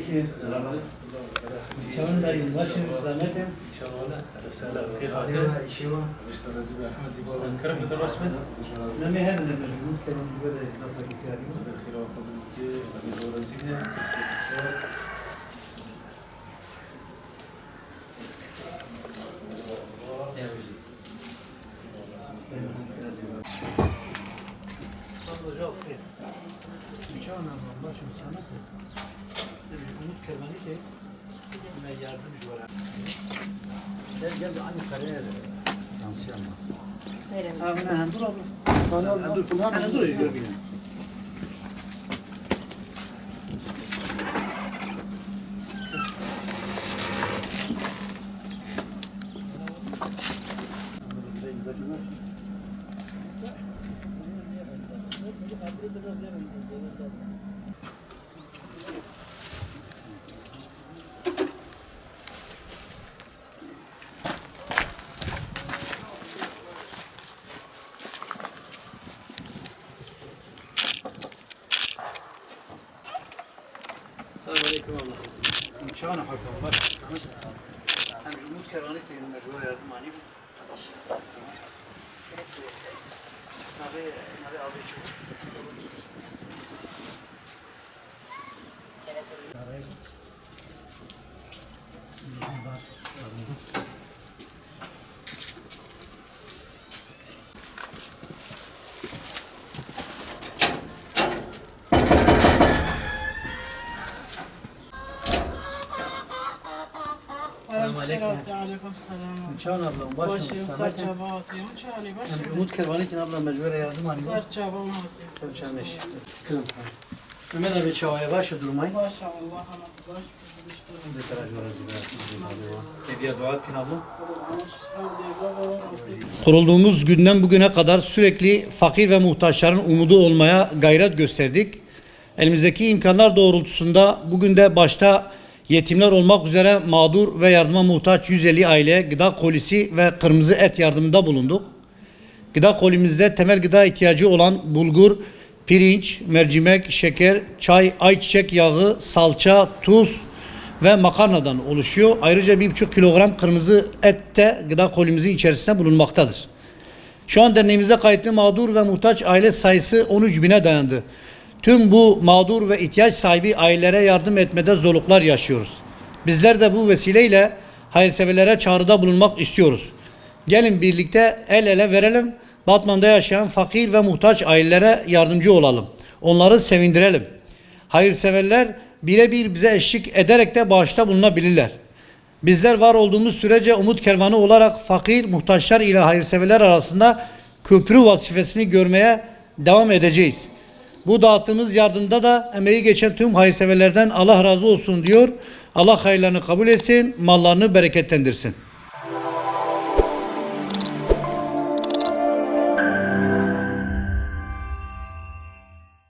ki çağındayım, başım zahmetim. عليها شيء كرم من الرسم نمي هم من المجهود كانوا مجبرة إطلاقا كاريو. هذا خير وقبل الجي أبي زورزينة استاذ السير صار جاوب خير. إن شاء الله başım sana. Umut Kermani ki ben yardımcı olarak. Gel aynı kareye de. Tansiyon var. Hemen dur abla. Dur dur gör bile. Selamünaleyküm Allah. İmkanı hakkım var. Hem Umut Kervan'ı da mecbur yardım anayım. Nabi abi çok. Aleyküm selam. İmkanı ablam başım. Başım serçe bağatıyım. Çağrı başım. Umut Kervan'ı için ablam mecbur yardım anayım. Serçe bağatıyım. Sevçenleş. Kızım. Ömer abi çavaya başı durmayın. Başa Allah'a baş. Hediye dua etkin abla. Kurulduğumuz günden bugüne kadar sürekli fakir ve muhtaçların umudu olmaya gayret gösterdik. Elimizdeki imkanlar doğrultusunda bugün de başta yetimler olmak üzere mağdur ve yardıma muhtaç 150 aileye gıda kolisi ve kırmızı et yardımında bulunduk. Gıda kolimizde temel gıda ihtiyacı olan bulgur, pirinç, mercimek, şeker, çay, ayçiçek yağı, salça, tuz ve makarnadan oluşuyor. Ayrıca 1,5 kilogram kırmızı et de gıda kolimizin içerisinde bulunmaktadır. Şu an derneğimizde kayıtlı mağdur ve muhtaç aile sayısı 13 bine dayandı. Tüm bu mağdur ve ihtiyaç sahibi ailelere yardım etmede zorluklar yaşıyoruz. Bizler de bu vesileyle hayırseverlere çağrıda bulunmak istiyoruz. Gelin birlikte el ele verelim. Batman'da yaşayan fakir ve muhtaç ailelere yardımcı olalım. Onları sevindirelim. Hayırseverler birebir bize eşlik ederek de bağışta bulunabilirler. Bizler var olduğumuz sürece Umut Kervanı olarak fakir, muhtaçlar ile hayırseverler arasında köprü vazifesini görmeye devam edeceğiz. Bu dağıttığımız yardımda da emeği geçen tüm hayırseverlerden Allah razı olsun diyor. Allah hayırlarını kabul etsin, mallarını bereketlendirsin.